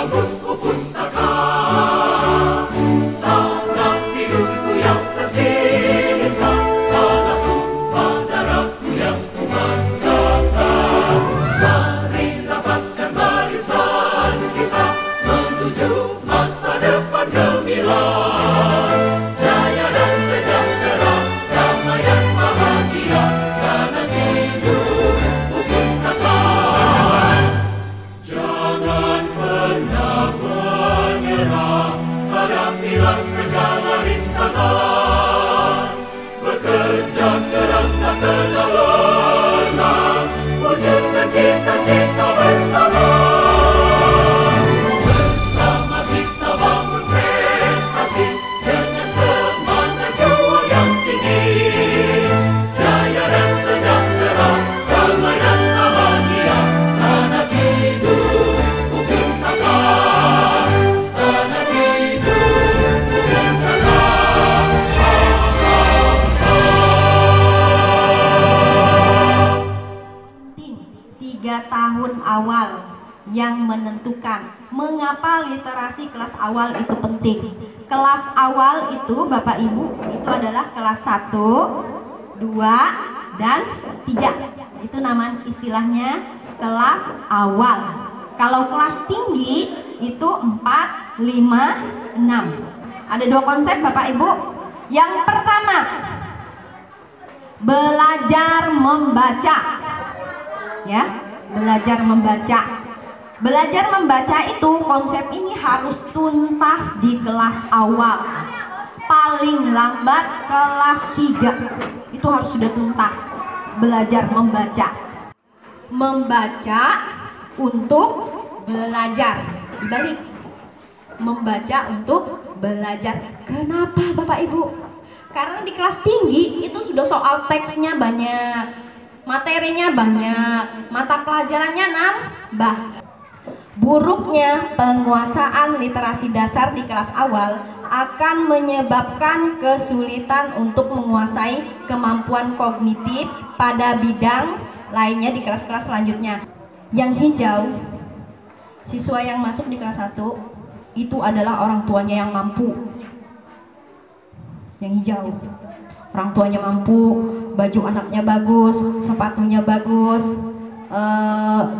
bangun upun taka. Tanah hidupku yang tercinta, tanahku, darahku yang kubanggakan. Mari rapatkan barisan kita menuju masa depan gemilang. Jaya dan sejahtera, damai dan bahagia, kanan hidup upun taka. Jangan pernah menyerah, hadapilah segala rintangan. Bekerja keras tak kenal lelah, wujudkan cita-cita bersama. Bersama kita bangun prestasi, dengan semangat juang yang tinggi. Jaya dan sejahtera, damai dan bahagia, tanah hidup upun taka. Tanah hidup upun taka. 3 tahun awal yang menentukan mengapa literasi kelas awal itu penting. Kelas awal itu Bapak Ibu itu adalah kelas 1, 2, dan 3. Itu nama istilahnya kelas awal. Kalau kelas tinggi itu 4, 5, 6. Ada 2 konsep Bapak Ibu. Yang pertama, belajar membaca. Ya, belajar membaca. Belajar membaca itu konsep ini harus tuntas di kelas awal. Paling lambat kelas 3 itu harus sudah tuntas belajar membaca. Membaca untuk belajar. Dibalik. Membaca untuk belajar. Kenapa Bapak Ibu? Karena di kelas tinggi itu sudah soal teksnya banyak, materinya banyak, mata pelajarannya nambah. Buruknya penguasaan literasi dasar di kelas awal akan menyebabkan kesulitan untuk menguasai kemampuan kognitif pada bidang lainnya di kelas-kelas selanjutnya. Yang hijau, siswa yang masuk di kelas 1 itu adalah orang tuanya yang mampu. Yang hijau, orang tuanya mampu, baju anaknya bagus, sepatunya bagus,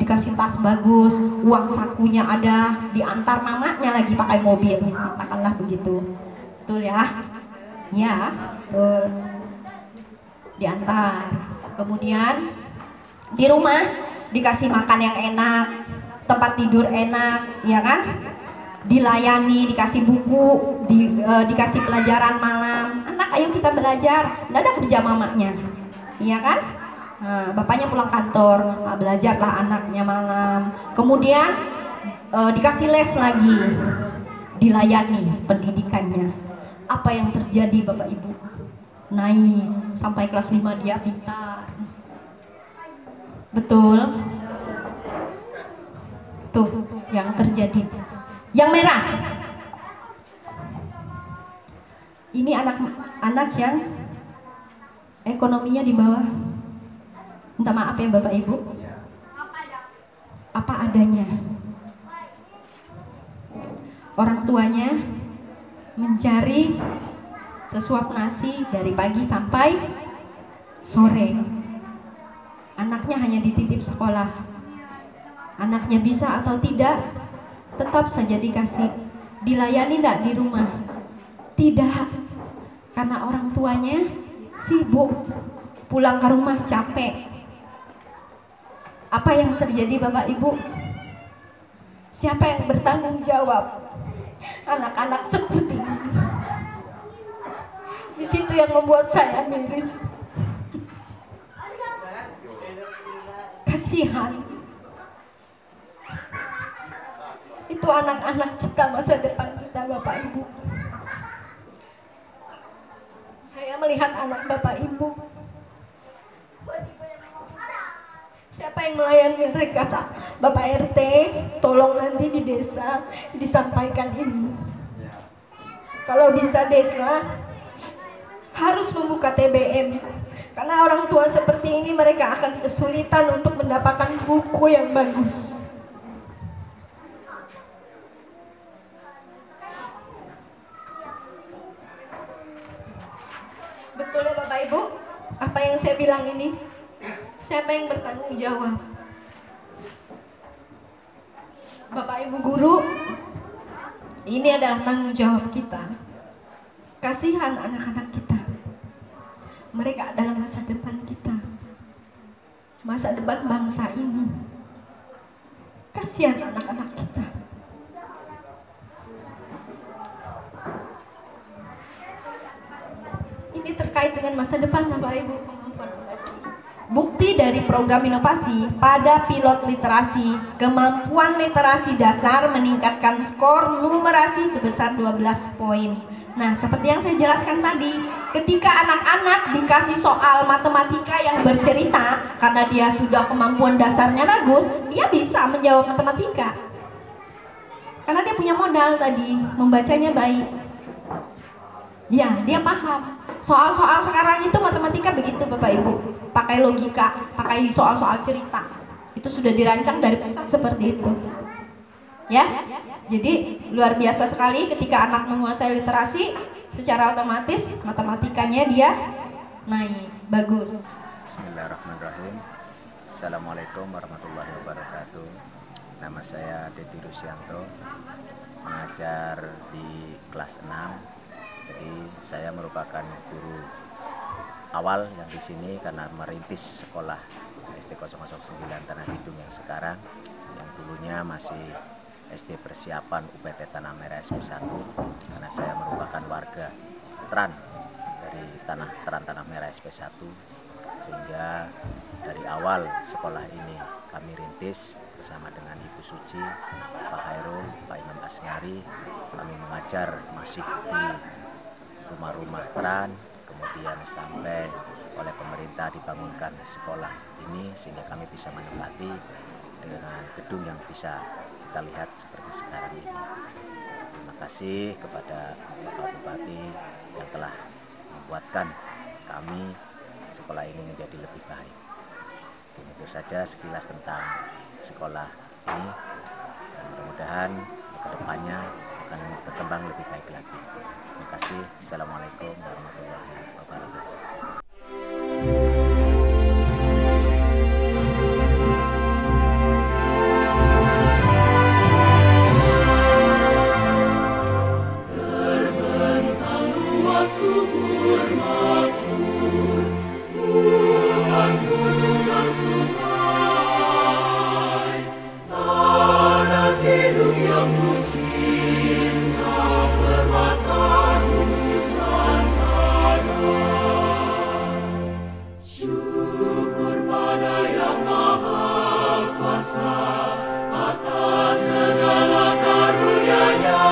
dikasih tas bagus, uang sakunya ada, diantar mamanya lagi pakai mobil, katakanlah begitu. Betul ya? Ya, betul. Diantar. Kemudian di rumah dikasih makan yang enak, tempat tidur enak, ya kan? Dilayani, dikasih buku, dikasih pelajaran malam. Anak, ayo kita belajar. Nggak ada kerja mamanya, iya kan? Nah, bapaknya pulang kantor, nah, belajarlah anaknya malam. Kemudian dikasih les lagi, dilayani pendidikannya. Apa yang terjadi Bapak Ibu? Naik sampai kelas 5 dia pintar. Betul? Tuh yang terjadi. Yang merah, ini anak-anak yang ekonominya di bawah. Minta maaf ya Bapak Ibu, apa adanya. Orang tuanya mencari sesuap nasi dari pagi sampai sore. Anaknya hanya dititip sekolah. Anaknya bisa atau tidak, tetap saja dikasih. Dilayani tidak di rumah? Tidak, karena orang tuanya sibuk, pulang ke rumah capek. Apa yang terjadi Bapak Ibu? Siapa yang bertanggung jawab? Anak-anak seperti ini. Di situ yang membuat saya miris. Kasihan. Itu anak-anak kita, masa depan kita Bapak Ibu. Saya melihat anak Bapak Ibu. Siapa yang melayani mereka Pak? Bapak RT, tolong nanti di desa disampaikan ini. Kalau bisa desa harus membuka TBM. Karena orang tua seperti ini mereka akan kesulitan untuk mendapatkan buku yang bagus. Ibu, apa yang saya bilang ini, siapa yang bertanggung jawab? Bapak Ibu guru, ini adalah tanggung jawab kita. Kasihan anak-anak kita. Mereka adalah masa depan kita. Masa depan bangsa ini. Kasihan anak-anak kita. Ini terkait dengan masa depan Bapak Ibu, kemampuan membaca. Bukti dari program inovasi pada pilot literasi, kemampuan literasi dasar meningkatkan skor numerasi sebesar 12 poin. Nah, seperti yang saya jelaskan tadi, ketika anak-anak dikasih soal matematika yang bercerita, karena dia sudah kemampuan dasarnya bagus, dia bisa menjawab matematika. Karena dia punya modal tadi, membacanya baik. Ya, dia paham. Soal-soal sekarang itu matematika begitu Bapak Ibu, pakai logika, pakai soal-soal cerita. Itu sudah dirancang dari pusat seperti itu. Ya, jadi luar biasa sekali ketika anak menguasai literasi, secara otomatis matematikanya dia naik, bagus. Bismillahirrahmanirrahim. Assalamualaikum warahmatullahi wabarakatuh. Nama saya Dedi Rusyanto, mengajar di kelas 6. Jadi saya merupakan guru awal yang di sini karena merintis sekolah SD 009 Tanah Bidung yang sekarang, yang dulunya masih SD Persiapan UPT Tanah Merah SP1, karena saya merupakan warga Teran dari Tanah Merah SP1, sehingga dari awal sekolah ini kami rintis bersama dengan Ibu Suci, Pak Hairul, Pak Imam Asngari. Kami mengajar masih di rumah-rumah Teran, kemudian sampai oleh pemerintah dibangunkan sekolah ini sehingga kami bisa menempati dengan gedung yang bisa kita lihat seperti sekarang ini. Terima kasih kepada Bapak Bupati yang telah membuatkan kami sekolah ini menjadi lebih baik. Itu saja sekilas tentang sekolah ini, dan mudah-mudahan ke depannya akan berkembang lebih baik lagi. Terima kasih. Assalamualaikum warahmatullahi wabarakatuh. Terbentang luas subur makmur, bukan gunung dan sungai, tanah hidung yang ku cinta, permata Nusantara. Syukur pada Yang Maha Kuasa atas segala karunia-Nya.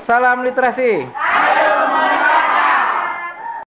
Salam literasi.